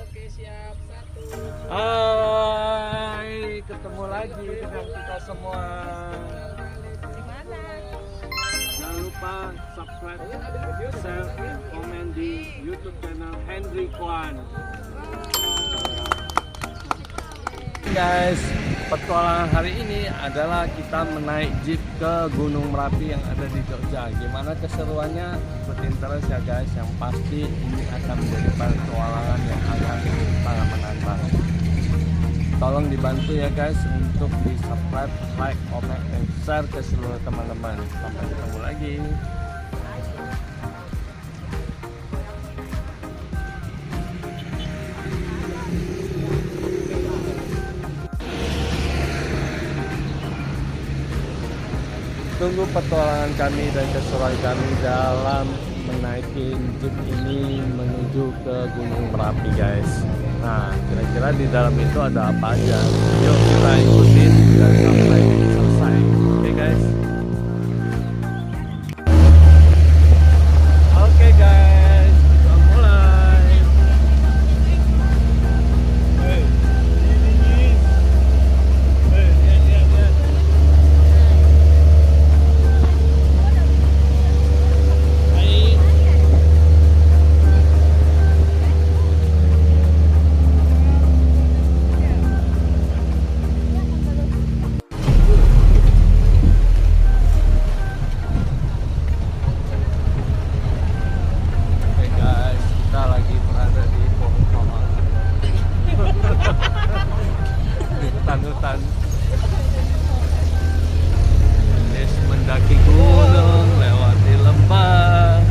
Oke, siap. Satu. Hai, ketemu lagi dengan kita semua. Di mana? Jangan lupa subscribe, share, komen di YouTube channel Henry Kwan. Guys, petualangan hari ini adalah kita menaik jeep ke Gunung Merapi yang ada di Jogja. Gimana keseruannya? Ikutin terus ya guys. Yang pasti ini akan menjadi petualangan yang akan sangat menantang. Tolong dibantu ya guys untuk di subscribe, like, comment, dan share ke seluruh teman-teman. Sampai ketemu lagi. Tunggu petualangan kami dan keseruan kami dalam menaiki jeep ini menuju ke Gunung Merapi guys. Nah, kira-kira di dalam itu ada apa aja? Yuk kita ikutin dan sampai selesai. Oke guys. Oke guys, kita mulai. Hutan-hutan Des mendaki gunung, lewati lembah.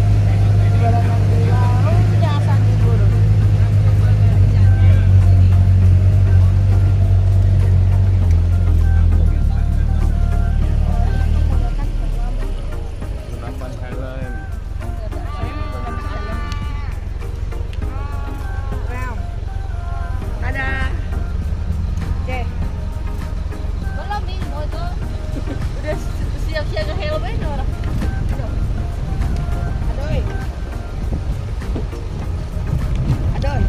Gunakan helm. Ada. Oke. Belum nih, mau itu. Udah siap-siap ke helmnya orang. Adoy. Adoy.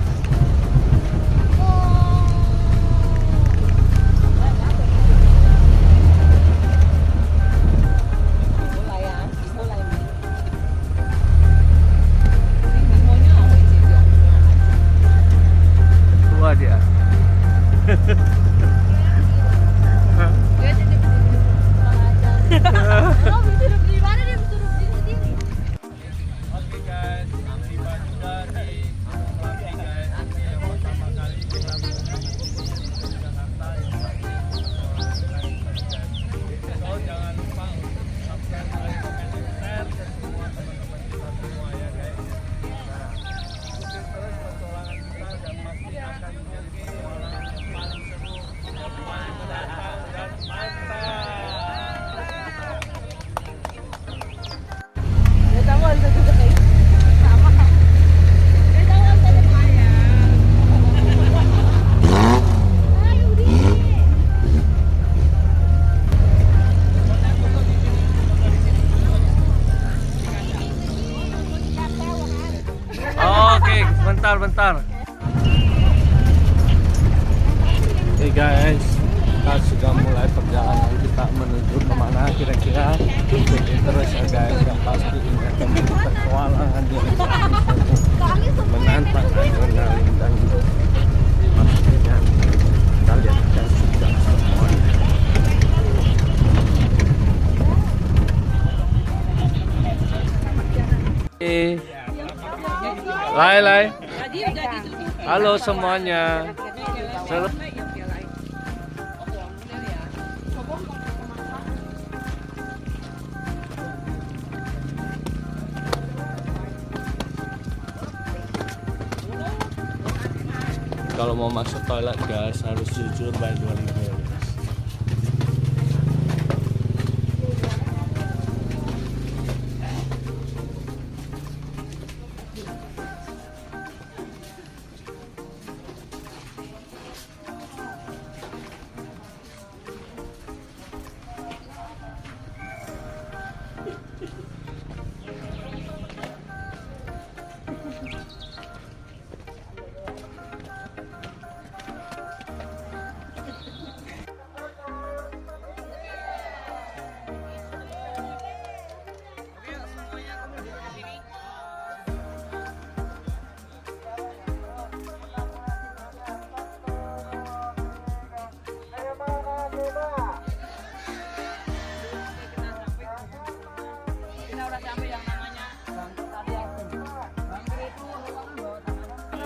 Mulai ya, mulai. Tua dia. Dia titip duduk di mana dia duduk di sini. Oke guys, tiba juga di Gunung Merapi guys. Ini yang pertama kali kita menuju ke Jakarta yang lagi so jangan lupa untuk subscribe, like, comment, dan share ke semua teman-teman kita semua ya guys. Nah, ikutin terus petualangan kita dan pasti akan menjadi petualangan yang paling seru, yang paling menantang dan mantap. Dia tahu ada duduk kayak sama. Dia tahu ada lumayan. Ayo di. Oke, bentar. Oke guys, kita sudah mulai perjalanan kita menuju kemana kira-kira. Ikutin terus ya guys, yang pasti ini akan menjadi petualangan yang menantang adrenalin dan pastinya kalian akan suka semuanya. Lai. Halo semuanya. Kalau mau masuk toilet guys harus jujur bayar 2.000 ya guys.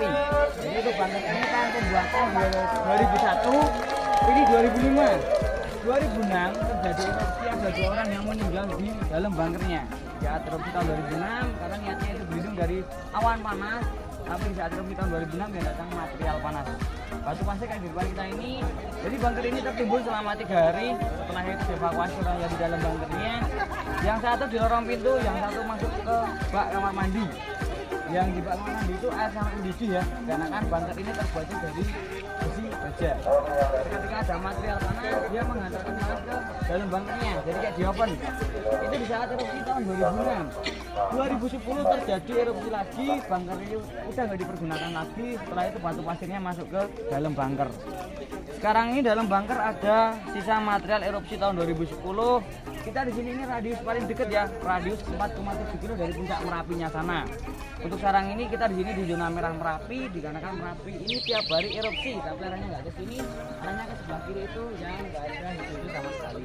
Merapi. Jadi untuk bangker ini kan pembuatan 2001, ini 2005. 2006 terjadi erupsi, ada 2 orang yang meninggal di dalam bangkernya. Di saat erupsi tahun 2006 karena niatnya itu berlindung dari awan panas, tapi di saat erupsi tahun 2006 yang datang material panas. Batu pasir yang di depan kita ini, jadi bangker ini tertimbun selama 3 hari. Setelah itu dievakuasi orang yang di dalam bangkernya. Yang satu di lorong pintu, yang satu masuk ke bak kamar mandi. Yang di bak kamar mandi itu air sangat mendidih ya, karena kan bangker ini terbuat dari besi baja. Ketika ada material panas, dia menghantarkan panas ke dalam bangkernya, jadi kayak di oven. Itu di saat erupsi tahun 2006. 2010 terjadi erupsi lagi, bangker ini udah nggak dipergunakan lagi. Setelah itu batu pasirnya masuk ke dalam bangker. Sekarang ini dalam bangker ada sisa material erupsi tahun 2010. Kita di sini ini radius paling dekat ya, radius 4,7 kilo dari puncak Merapinya sana. Untuk sekarang ini kita di sini di zona merah Merapi, dikarenakan Merapi ini tiap hari erupsi, tapi arahnya nggak ke sini, arahnya ke sebelah kiri itu yang nggak ada di sini sama sekali.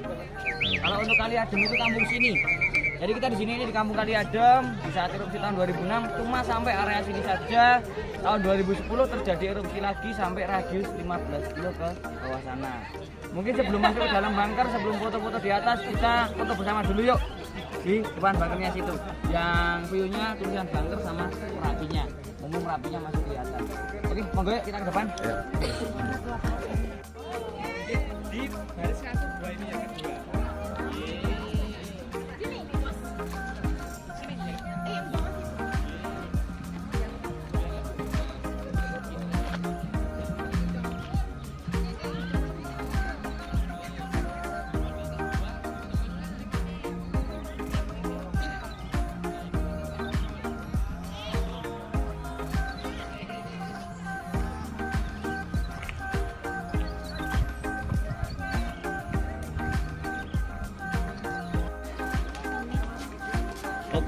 Kalau untuk Kali Adem itu kampung sini. Jadi kita di sini ini di kampung Kali Adem di saat erupsi tahun 2006 cuma sampai area sini saja. Tahun 2010 terjadi erupsi lagi sampai radius 15 kilo ke bawah sana. Mungkin sebelum masuk ke dalam bangker, sebelum foto-foto di atas, kita foto bersama dulu yuk di depan bangkernya situ. Yang view-nya tulisan bangker sama Merapinya. Umum Merapinya masih di atas. Oke, monggo yuk kita ke depan. Di baris 1 2 ini yang kedua.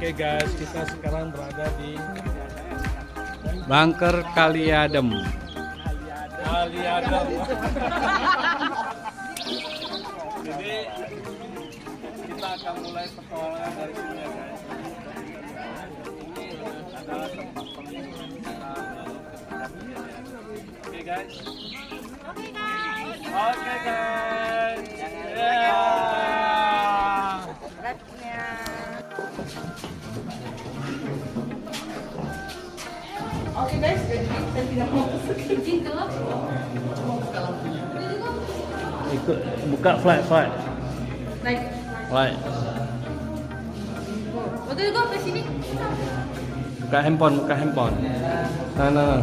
Oke guys, kita sekarang berada di Bangker Kali Adem. Kali Adem. Jadi kita akan mulai petualangan dari sini ya guys. Ini adalah tempat Oke guys. Oke guys. Oke guys, saya tidak mau izin dulu. Ikut buka flight. Naik. Flight. Betul juga ke sini. Buka handphone. Nah.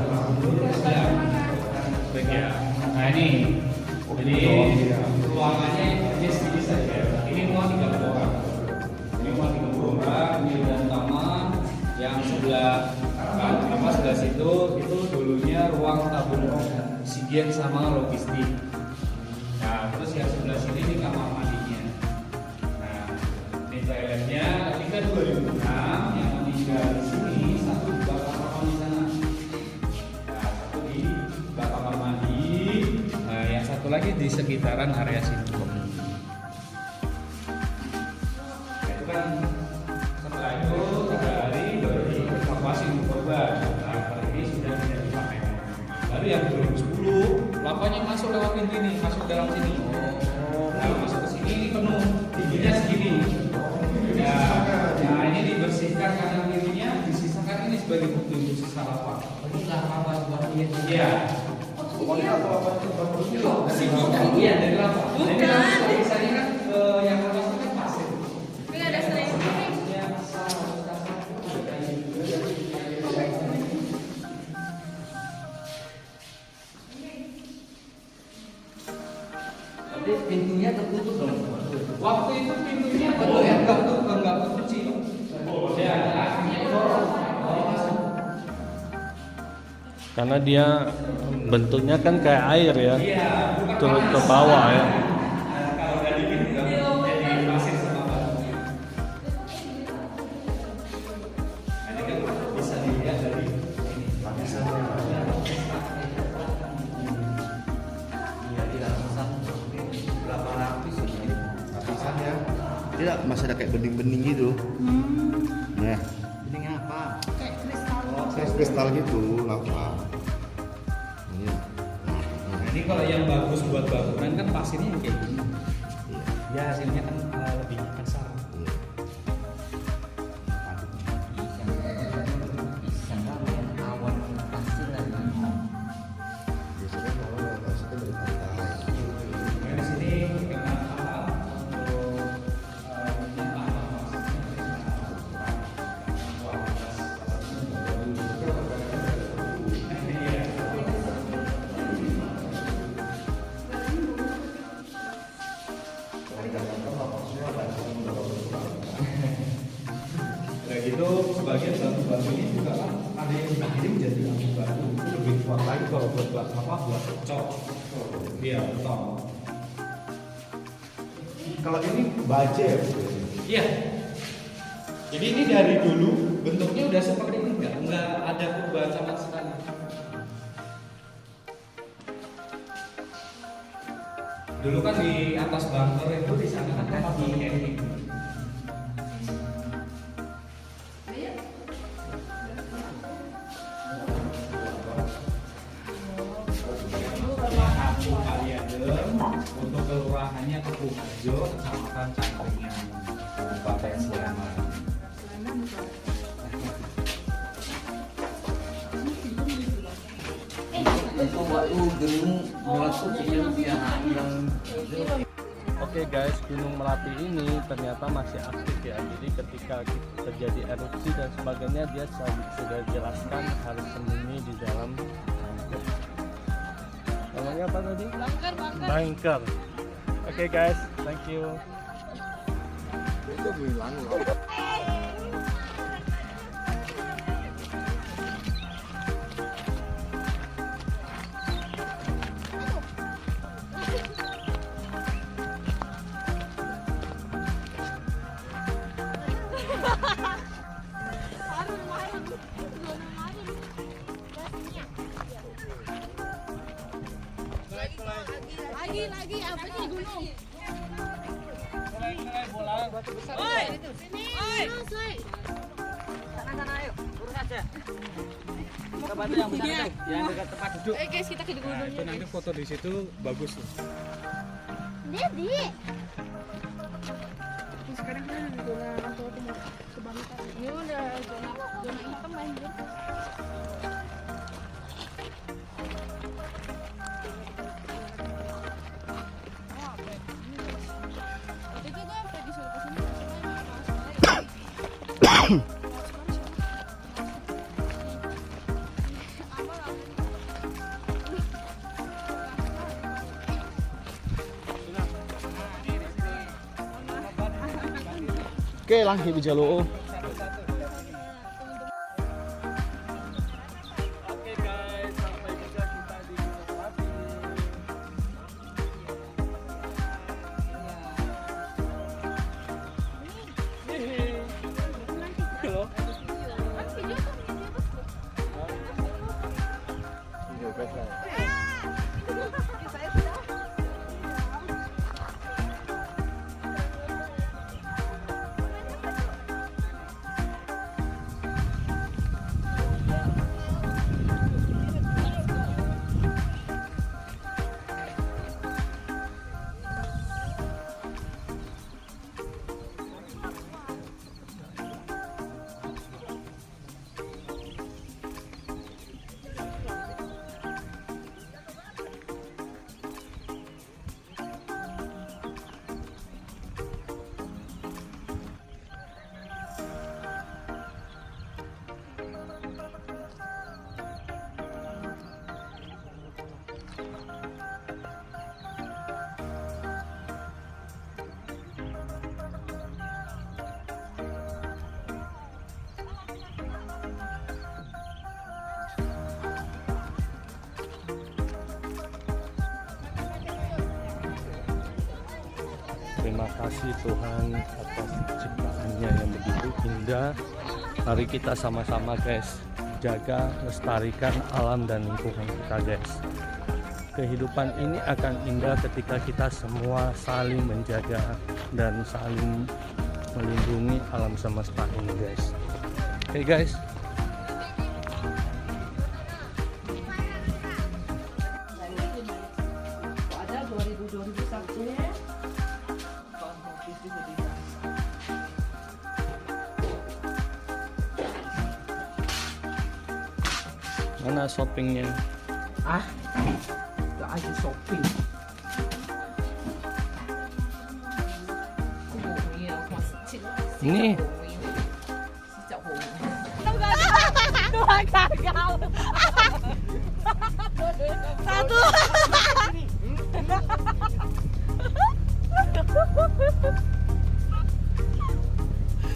Nah ini, jadi ruangannya hanya sedikit saja. Ini muat 30 orang. Ini dan taman yang sebelah sebelah situ itu dulunya ruang tabung oksigen sama logistik. Nah terus yang sebelah sini ini kamar mandinya. Nah ini toiletnya. Ini kan 2006 yang meninggal di sini satu di kamar mandi sana. Nah satu di kamar mandi. Nah yang satu lagi di sekitaran area situ. Nah itu kan setelah itu 3 hari baru dievakuasi untuk korban. Nah kali ini sudah tidak dipakai. Baru yang 2010 lapannya masuk lewat pintu ini, masuk dalam sini. Kalau masuk ke sini ini penuh, tingginya segini. Ya, nah ini dibersihkan kanan kirinya, disisakan ini sebagai bukti untuk sisa lapang. Inilah apa buat dia? Iya. Pokoknya apa itu iya dari lapang. Ini langsung sisanya kan yang atas itu kan pasir. Ini ada selain ini. Tapi pintunya tertutup dong. Waktu itu pintunya betul ya, enggak kunci. Ya, akhirnya Karena dia bentuknya kan kayak air ya, turun ke bawah ya. kalau udah dingin jadi pasir sama batu. Ini kan bisa dilihat dari ini lapisan. Iya, tidak lapisan berapa lapis ini lapisan ya, tidak masih ada kayak bening-bening gitu. Nah, Kayak kristal. kristal gitu lava. kalau yang bagus buat bangunan kan pasirnya yang kayak gini. Ya hasilnya kan lebih kasar. Biasanya kalau pasirnya dari pantai. Nah, di sini kita udah gitu sebagian batu-batu ini juga kan ada yang dikirim jadi batu itu lebih kuat lagi kalau buat buat cok. Iya betul. Kalau ini baja ya? Iya. Jadi ini dari dulu bentuknya udah seperti ini, nggak ada perubahan sama sekali. Dulu kan di atas bunker itu di sana kan tempat camping. Untuk kelurahannya Kepuharjo, kecamatan Cangkringan, Kabupaten Sleman. Oke guys, Gunung Merapi ini ternyata masih aktif ya. Jadi ketika terjadi erupsi dan sebagainya, dia sudah jelaskan harus sembunyi di dalam bunker. Namanya apa tadi? Bunker. Oke guys, thank you. Itu bilang loh. Lagi apa sih gunung? Batu besar. Oi, sini. Oi. Sana ayo, urus aja. Ke batu yang besar itu, yang dekat tempat duduk. Guys, kita ke gunung. Nah, itu nanti foto di situ bagus loh. Dedi. Sekarang kan di zona Rantau Timur Kebangkitan. Ini udah zona hitam banjir. Oke, langsung bijaloo. Oke guys, sampai juga kita di Gunung Merapi. Halo. Terima kasih Tuhan atas ciptaannya yang begitu indah. Mari kita sama-sama guys jaga, lestarikan alam dan lingkungan kita guys. Kehidupan ini akan indah ketika kita semua saling menjaga dan saling melindungi alam semesta ini guys. Oke guys. Mana shoppingnya? Ah, gak ada shopping. Ini Dua gagal. Satu.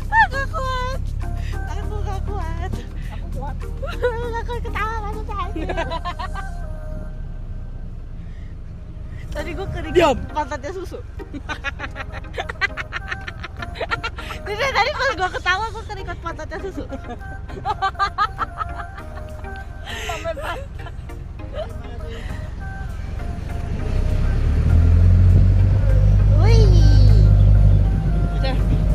Aku kuat. Aku gak kuat. Aku kuat. Aku ketawa langsung tadi. Tadi gue keringat pantatnya susu. Jadi tadi pas gue ketawa gue keringat pantatnya susu. Sampai pantat. Wih.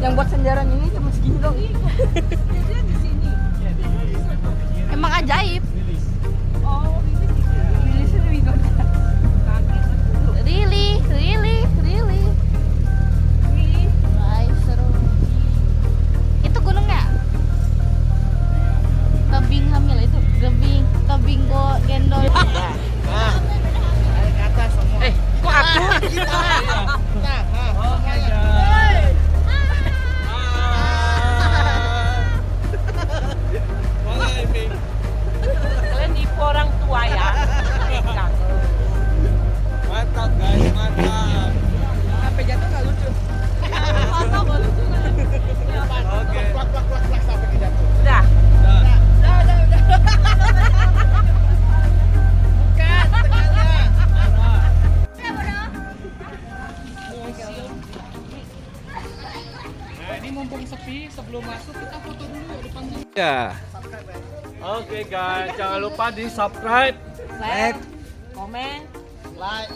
Yang buat senderan ini cuma segini dong. Dia di sini. Emang ajaib. Oh, ini lebih gede. Really. Wah, seru. Itu gunungnya? Tebing Hamil itu, tebing go gendol. Naik ke atas semua. Kok aku? Kalian nipu orang tua ya? mantap guys, mantap. Sampai jatuh gak lucu. Masa gak lucu kan? Oke. Plak sampai ke jatuh. Udah. Bukan, tengahnya. Nah, ini mumpung sepi, sebelum masuk kita foto dulu depan sini. Ya. Oke guys, jangan lupa di subscribe Like, comment, Like.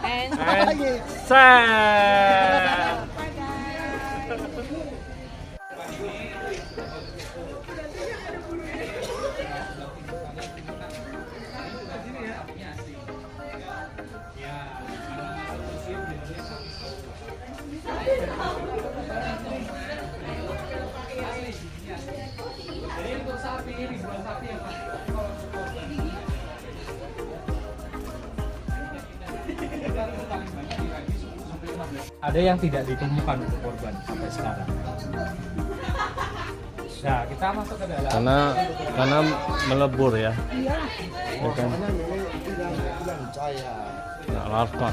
and and share. Jadi untuk sapi, ribuan sapi yang ada yang tidak ditemukan untuk korban sampai sekarang. Nah, kita masuk ke dalam. Karena melebur ya. Iya. Ya kan? Bilang saya. Nah, larva.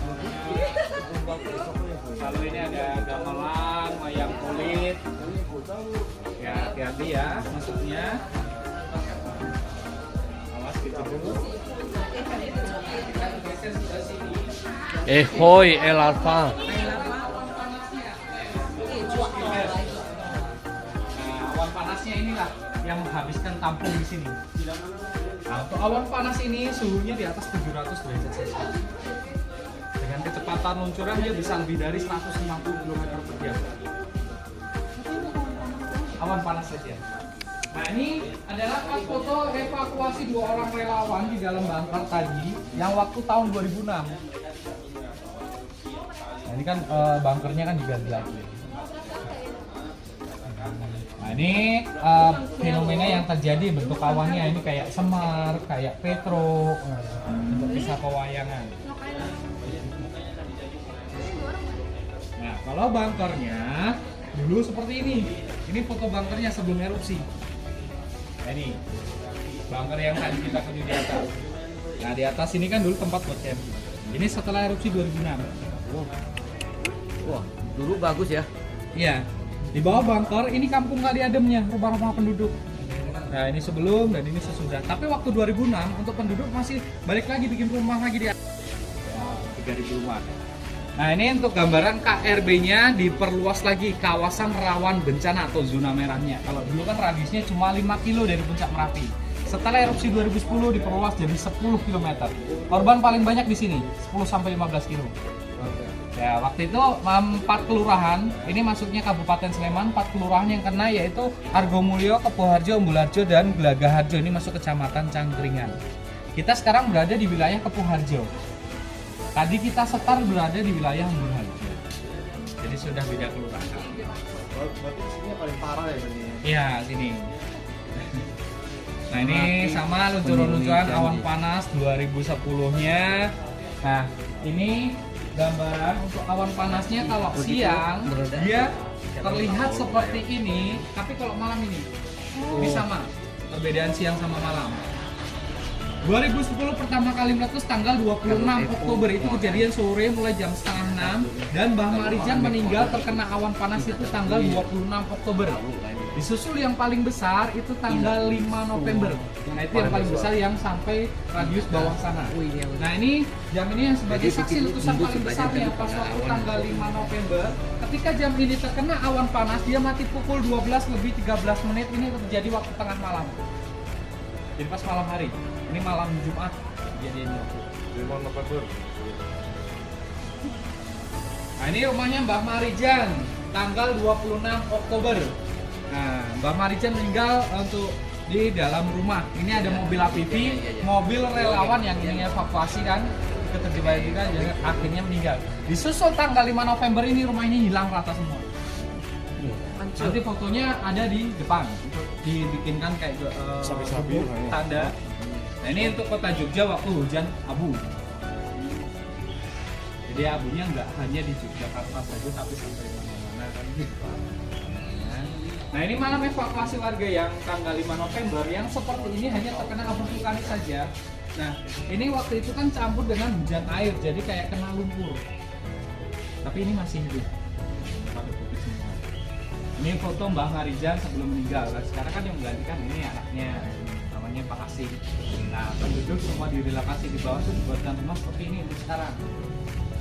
Kalau ini ada gamelan, wayang kulit. Ya, hati-hati ya masuknya. Awas gitu dulu. Kita geser sebelah sini. Hoi, larva. Nah, awan panasnya inilah yang menghabiskan tampung di sini. Nah, untuk awan panas ini suhunya di atas 700 derajat Celcius. Dengan kecepatan luncuran dia bisa lebih dari 150 km per jam. Awan panas saja. Nah, ini adalah pas foto evakuasi 2 orang relawan di dalam bunker tadi yang waktu tahun 2006. Nah, ini kan bunkernya kan diganti lagi. Nah, ini fenomena yang terjadi bentuk awannya ini kayak semar, kayak petro, bentuk kisah pewayangan. Nah, kalau bunkernya dulu seperti ini. Ini foto bunkernya sebelum erupsi. Nah, ini bunker yang tadi kita tuju di atas. Nah, di atas ini kan dulu tempat buat camp. Ini setelah erupsi 2006. Wah, dulu bagus ya. Iya. Di bawah bunker ini kampung kali ademnya, rumah-rumah penduduk. Nah, ini sebelum dan ini sesudah. Tapi waktu 2006 untuk penduduk masih balik lagi bikin rumah lagi di atas. Ya, 3.000 rumah. Nah, ini untuk gambaran KRB-nya diperluas lagi kawasan rawan bencana atau zona merahnya. Kalau dulu kan radiusnya cuma 5 kilo dari puncak Merapi. Setelah erupsi 2010 diperluas jadi 10 km. Korban paling banyak di sini, 10 sampai 15 kilo. Ya, waktu itu 4 kelurahan, ini masuknya Kabupaten Sleman, 4 kelurahan yang kena yaitu Argomulyo, Kepuharjo, Umbularjo, dan Gelagaharjo. Ini masuk Kecamatan Cangkringan. Kita sekarang berada di wilayah Kepuharjo. Tadi kita setar berada di wilayah Umbularjo. Jadi sudah beda kelurahan. Berarti di sini paling parah ya ini. Iya, sini. Nah ini sama luncuran-luncuran awan panas 2010-nya. Nah ini gambaran untuk awan panasnya kalau siang dia terlihat seperti ini, tapi kalau malam ini sama perbedaan siang sama malam. 2010 pertama kali meletus tanggal 26 Oktober, itu kejadian sore mulai jam setengah 6, dan Mbah Marijan meninggal terkena awan panas itu tanggal 26 Oktober. Disusul yang paling besar itu tanggal 5 November. Nah itu yang paling besar yang sampai radius bawah sana. Nah ini jam ini yang sebagai saksi letusan paling besarnya pas waktu tanggal 5 November. Ketika jam ini terkena awan panas, dia mati pukul 12 lebih 13 menit. Ini terjadi waktu tengah malam. Jadi pas malam hari. Ini malam Jumat kejadiannya. 5 November. Nah ini rumahnya Mbah Marijan tanggal 26 Oktober. Nah Mbah Marijan meninggal untuk di dalam rumah. Ini ada mobil APV, mobil relawan yang ini evakuasi kan, keterjebak jadi akhirnya meninggal. Disusul tanggal 5 November ini rumah ini hilang rata semua. Nanti fotonya ada di depan, dibikinkan kayak Sapi-sapi tanda. Nah ini untuk kota Jogja waktu hujan abu. Jadi abunya nggak hanya di Yogyakarta saja, tapi sampai mana-mana kan gitu. Nah ini malam evakuasi warga yang tanggal 5 November yang seperti ini hanya terkena abu vulkanik saja. Nah ini waktu itu kan campur dengan hujan air, jadi kayak kena lumpur. Tapi ini masih hidup. Pada putih semua. Ini foto Mbah Marijan sebelum meninggal. Nah, sekarang kan yang menggantikan ini anaknya, namanya Pak Asih. Nah penduduk semua direlokasi di bawah itu dibuatkan rumah seperti ini untuk sekarang.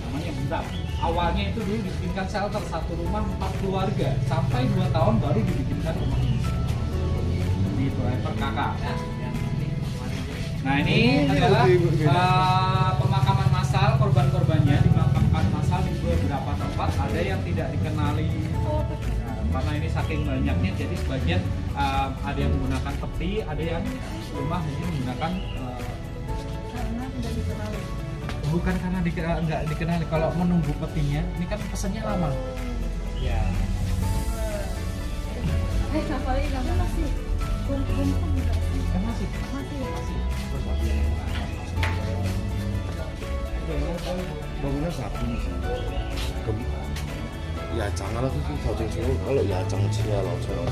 Namanya Buntam. Awalnya itu dulu dibikinkan shelter, satu rumah 4 keluarga, sampai 2 tahun baru dibikinkan rumah ini. Di driver kakak. Nah ini adalah pemakaman massal, korban-korbannya dimakamkan massal di beberapa tempat. Ada yang tidak dikenali karena ini saking banyaknya, jadi sebagian ada yang menggunakan peti, ada yang rumah hanya menggunakan Karena tidak dikenali. bukan karena nggak dikenali. Kalau menunggu petinya, ini kan pesannya lama. Ya. Safari kamu masih kumpul juga sih? Kan masih. Masih. bangunan sapi sih. 야장 하나 사진 찍고 걸로 야장 지하로 저런.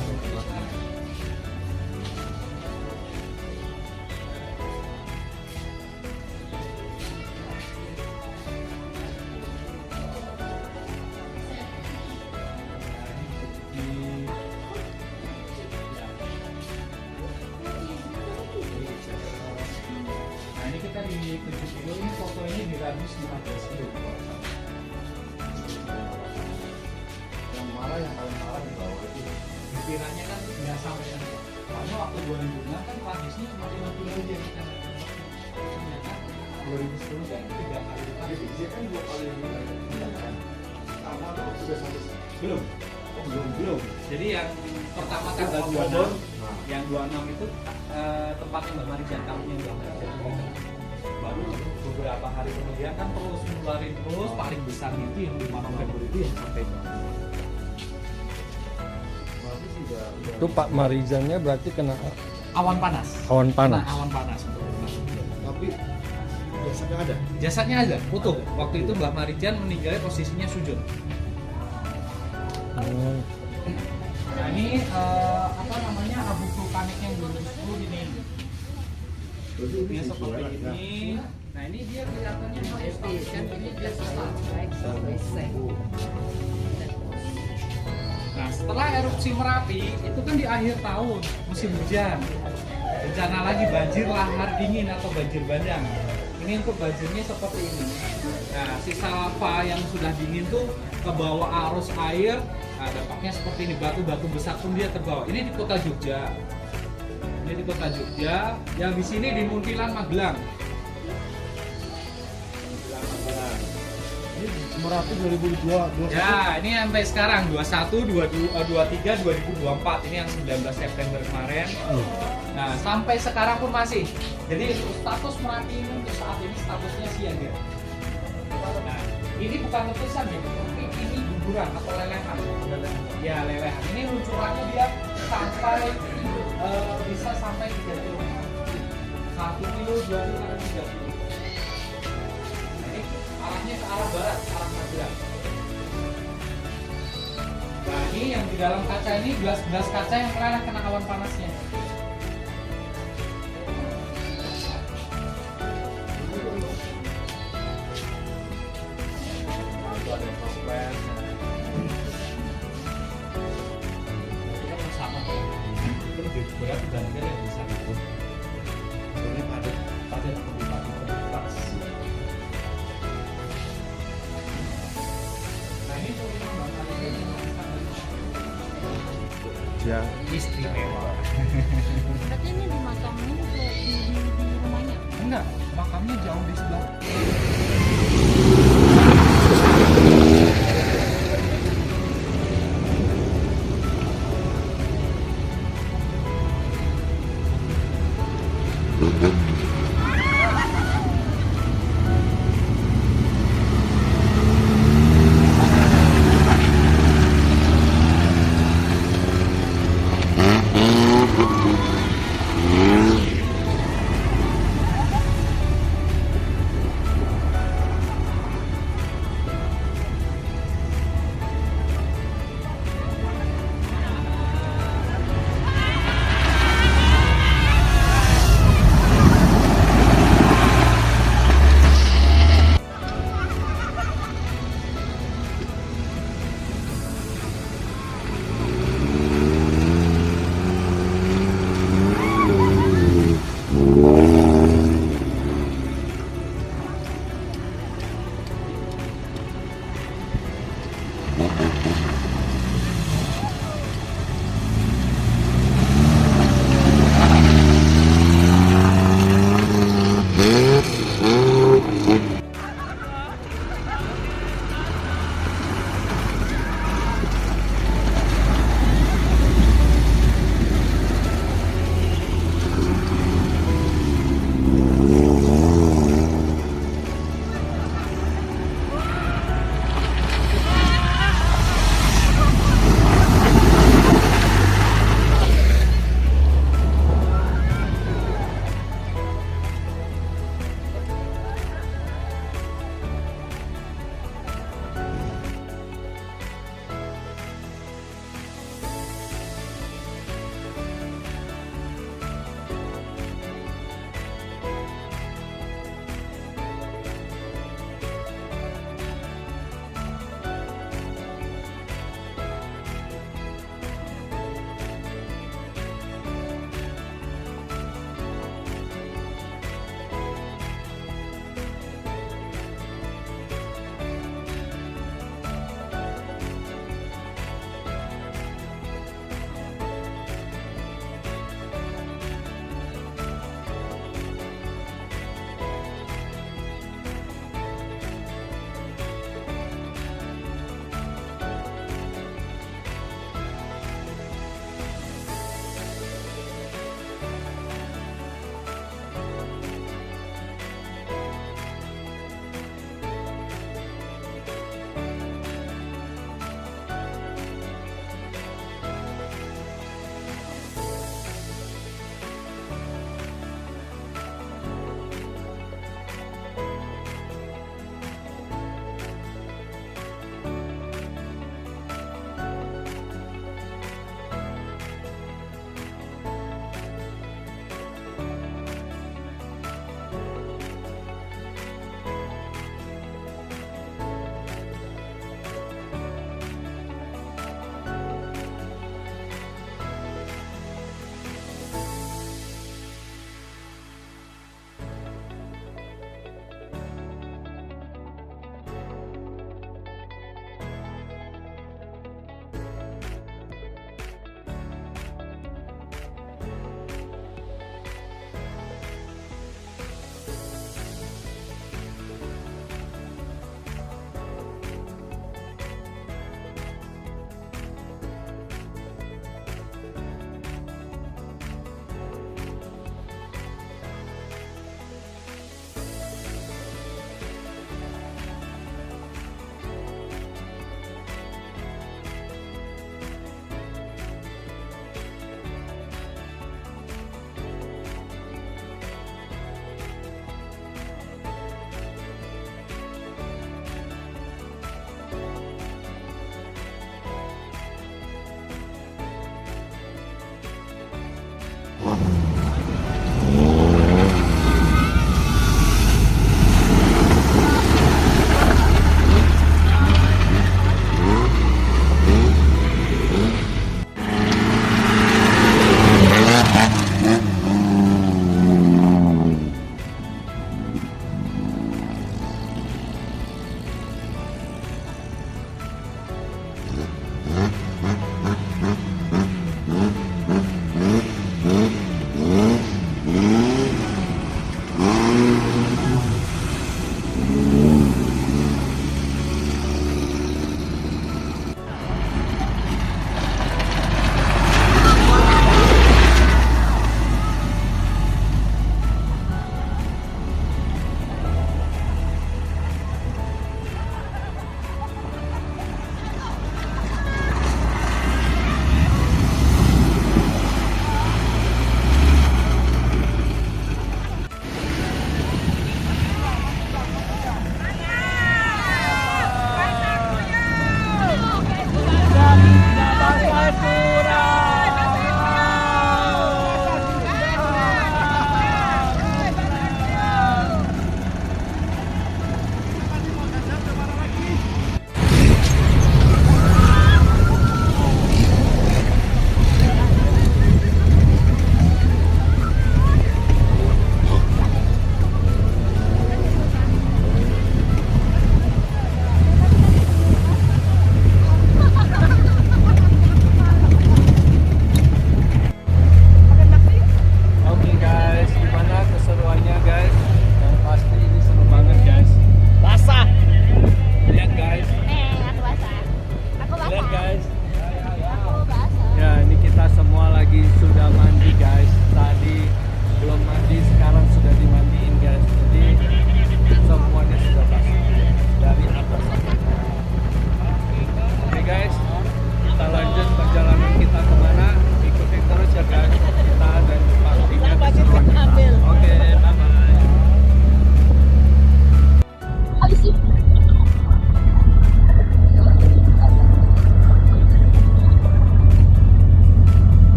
Nah ini kita di 7 kilo, ini foto ini di radius 15 kilo. Yang marah yang paling parah di bawah itu. Pikirannya kan nggak sampai kan. Karena waktu 2006 kan radiusnya cuma 5 kilo aja. Ternyata 2010 kan 3 kali lipat. Dia kan 2 kali kan. Pertama tuh sudah sampai Belum. oh, belum. Jadi yang pertama tanggal 26, yang 26 itu tempatnya Mbak Marijan, kampungnya Mbak Marijan. Baru beberapa hari kemudian kan terus ngeluarin terus, paling besar itu yang 5 November itu yang sampai Itu Pak Marijannya berarti kena awan panas. awan panas. Nah, awan panas. Tapi biasanya ada. Jasadnya aja utuh. Waktu itu Mbak Marijan meninggalnya posisinya sujud. Hmm. Nah ini apa namanya abu vulkanik yang 2010 ini. Dia seperti ini. Nah ini dia kelihatannya kan ini dia Nah setelah erupsi Merapi itu kan di akhir tahun musim hujan. Bencana lagi banjir lahar dingin atau banjir bandang. Ini untuk banjirnya seperti ini. Nah sisa lava yang sudah dingin tuh ke bawah arus air. Nah, dampaknya seperti ini, batu-batu besar pun dia terbawa. Ini di kota Jogja. Ini di kota Jogja. Yang di sini di Muntilan Magelang. Ini Merapi 2002. Ya, ini sampai sekarang 21, 23, 2024. Ini yang 19 September kemarin. Nah, sampai sekarang pun masih. Jadi status Merapi ini untuk saat ini statusnya siaga. Nah, ini bukan letusan ya, tapi ini guguran atau lelehan. Ya, lelehan. Ini luncurannya dia sampai bisa sampai 3 kilo. 1 kilo, 2 kilo, 3 kilo. Nah, ini arahnya ke arah barat, arah Magelang. Nah, ini yang di dalam kaca ini gelas-gelas kaca yang meleleh kena awan panasnya. Itu ada toples. Itu kan sama tuh. Itu lebih berat dibandingkan yang besar itu. Ini padat, lebih padat. Nah, ini tuh Ya. istimewa. Berarti ini di makamnya di rumahnya. Enggak, makamnya jauh di sebelah.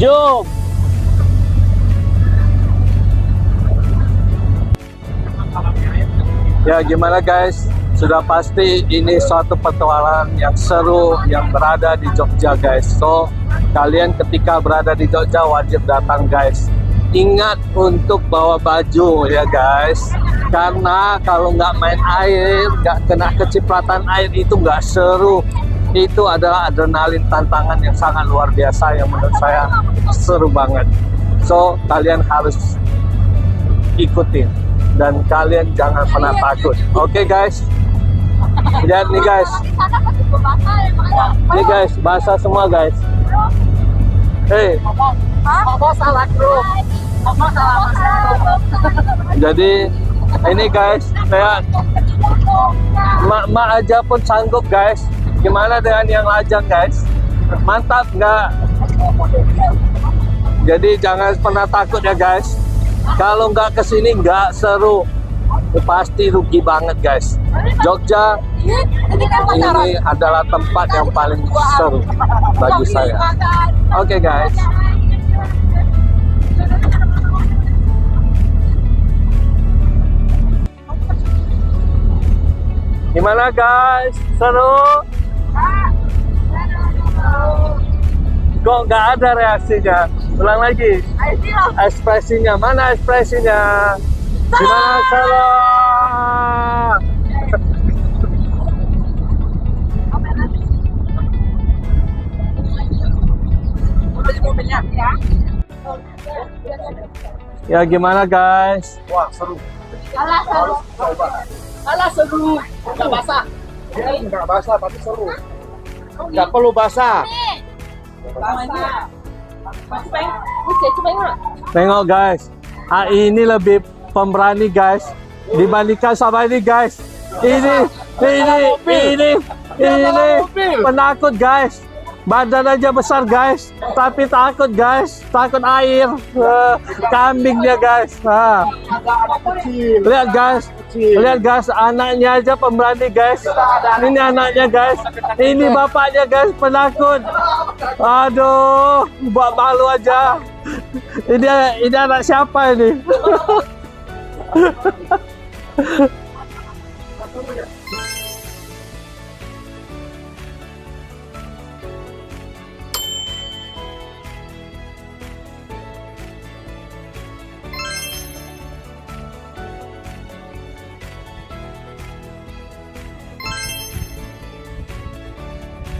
Jom. Ya gimana guys, sudah pasti ini suatu petualangan yang seru yang berada di Jogja guys. So kalian ketika berada di Jogja wajib datang guys. Ingat untuk bawa baju ya guys, karena kalau nggak main air, nggak kena kecipratan air itu nggak seru. Itu adalah adrenalin tantangan yang sangat luar biasa yang menurut saya seru banget. So kalian harus ikutin dan kalian jangan pernah takut. Oke guys, lihat nih guys, nih guys basah semua guys. Hey, jadi ini guys, lihat, mak aja pun sanggup guys. Gimana dengan yang lajang guys? Mantap nggak? Jadi jangan pernah takut ya guys. Kalau nggak kesini nggak seru, pasti rugi banget guys. Jogja ini adalah tempat yang paling seru bagi saya. Oke guys. Gimana guys? Seru? Kok nggak ada reaksinya? Ulang lagi. Ekspresinya, mana ekspresinya? Gimana seru? Ya gimana guys? Wah, seru. Alah seru. Nggak basah. Enggak basah, tapi seru. Enggak perlu basah. Tengok guys, ini lebih pemberani guys dibandingkan sama ini guys. Ini penakut guys. Badan aja besar guys, tapi takut guys, takut air. Kambingnya guys. Lihat guys, anaknya aja pemberani guys. Ini anaknya guys, ini bapaknya guys, penakut. Aduh, buat malu aja. Ini anak siapa ini?